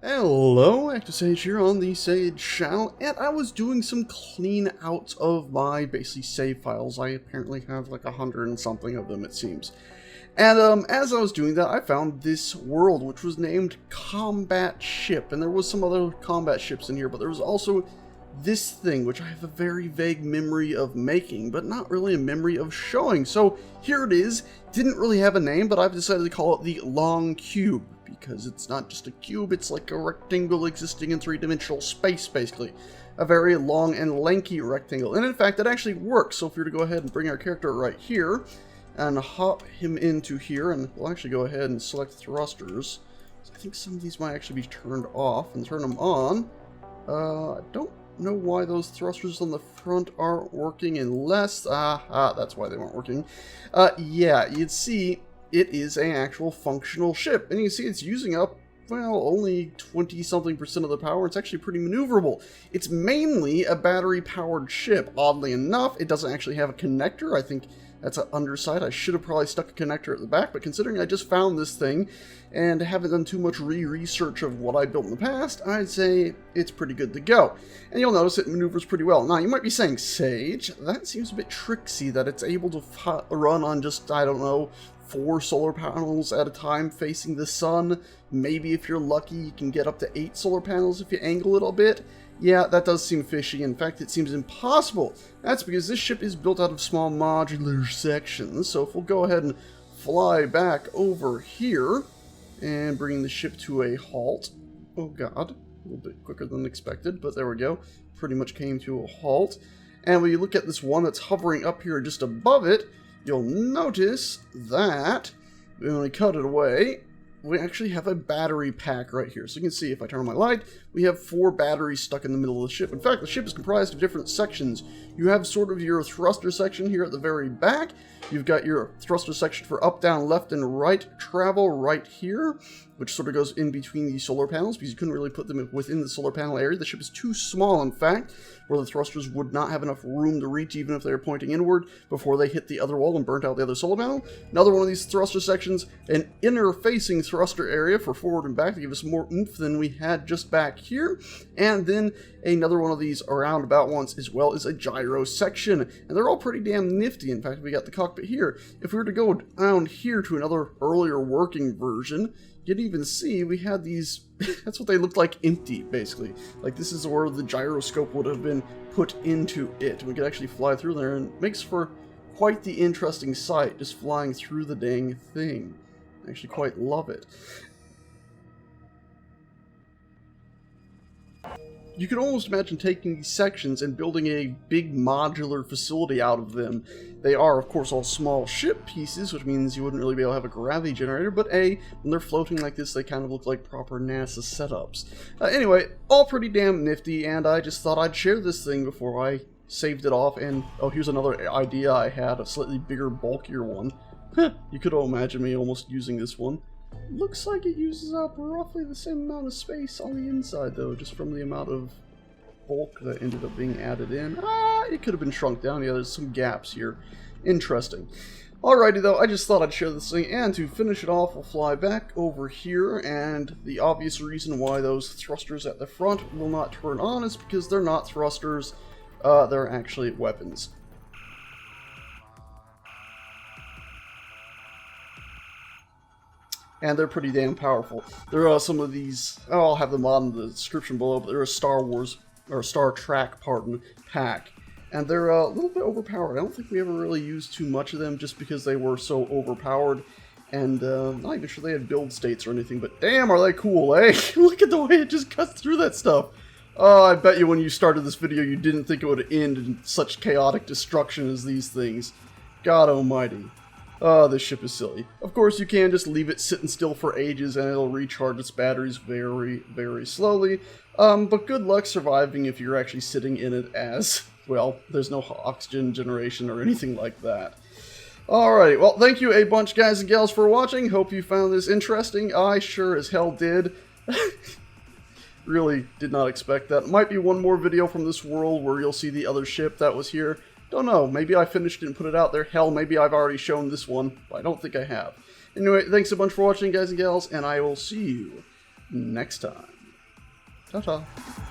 Hello, ActiveSage here on the Sage channel, and I was doing some clean out of my basically save files. I apparently have like 100 and something of them, it seems. And as I was doing that, I found this world, which was named Combat Ship, and there was some other combat ships in here, but there was also this thing, which I have a very vague memory of making, but not really a memory of showing. So here it is. Didn't really have a name, but I've decided to call it the Long Cube, because it's not just a cube, it's like a rectangle existing in three-dimensional space, basically. A very long and lanky rectangle. And in fact, it actually works. So if we were to go ahead and bring our character right here, and hop him into here, and we'll actually go ahead and select thrusters. So I think some of these might actually be turned off, and turn them on. I don't know why those thrusters on the front aren't working unless... that's why they weren't working. Yeah, you'd see it is an actual functional ship, and you can see it's using up, well, only 20-something% of the power. It's actually pretty maneuverable. It's mainly a battery-powered ship. Oddly enough, it doesn't actually have a connector. I think that's an underside. I should have probably stuck a connector at the back, but considering I just found this thing and haven't done too much research of what I built in the past, I'd say it's pretty good to go. And you'll notice it maneuvers pretty well. Now, you might be saying, Sage, that seems a bit tricksy that it's able to run on just, I don't know, 4 solar panels at a time facing the sun. Maybe if you're lucky, you can get up to 8 solar panels if you angle it a bit. Yeah, that does seem fishy. In fact, it seems impossible. That's because this ship is built out of small modular sections. So if we'll go ahead and fly back over here and bring the ship to a halt. Oh god, a little bit quicker than expected, but there we go. Pretty much came to a halt. And when you look at this one that's hovering up here just above it, you'll notice that when we cut it away, we actually have a battery pack right here. So you can see if I turn on my light, we have 4 batteries stuck in the middle of the ship. In fact, the ship is comprised of different sections. You have sort of your thruster section here at the very back. You've got your thruster section for up, down, left, and right travel right here, which sort of goes in between the solar panels because you couldn't really put them within the solar panel area. The ship is too small, in fact, where the thrusters would not have enough room to reach even if they were pointing inward before they hit the other wall and burnt out the other solar panel. Another one of these thruster sections, an inner-facing thruster area for forward and back to give us more oomph than we had just back here. And then another one of these around about once as well as a gyro section. And they're all pretty damn nifty. In fact, we got the cockpit here. If we were to go down here to another earlier working version, you'd even see we had these, that's what they looked like empty, basically. Like this is where the gyroscope would have been put into it. We could actually fly through there, and it makes for quite the interesting sight, just flying through the dang thing. I actually quite love it. You could almost imagine taking these sections and building a big modular facility out of them. They are, of course, all small ship pieces, which means you wouldn't really be able to have a gravity generator, but when they're floating like this, they kind of look like proper NASA setups. Anyway, all pretty damn nifty, and I just thought I'd share this thing before I saved it off. And, oh, here's another idea I had, a slightly bigger, bulkier one. You could imagine me almost using this one. Looks like it uses up roughly the same amount of space on the inside, though, just from the amount of bulk that ended up being added in. It could have been shrunk down. Yeah, there's some gaps here. Interesting. Alrighty, though, I just thought I'd share this thing, and to finish it off, we'll fly back over here, and the obvious reason why those thrusters at the front will not turn on is because they're not thrusters, they're actually weapons. And they're pretty damn powerful. There are some of these, I'll have them on in the description below, but they're a Star Wars, or Star Trek, pardon, pack. And they're a little bit overpowered. I don't think we ever really used too much of them just because they were so overpowered. And not even sure they had build states or anything, but damn, are they cool, eh? Look at the way it just cuts through that stuff. Oh, I bet you when you started this video you didn't think it would end in such chaotic destruction as these things. God almighty. Oh, this ship is silly. Of course, you can just leave it sitting still for ages and it'll recharge its batteries very, very slowly. But good luck surviving if you're actually sitting in it as, well, there's no oxygen generation or anything like that. Alright, well, thank you a bunch, guys and gals, for watching. Hope you found this interesting. I sure as hell did. Really did not expect that. Might be one more video from this world where you'll see the other ship that was here. Don't know, maybe I finished it and put it out there. Hell, maybe I've already shown this one, but I don't think I have. Anyway, thanks a bunch for watching, guys and gals, and I will see you next time. Ta-ta.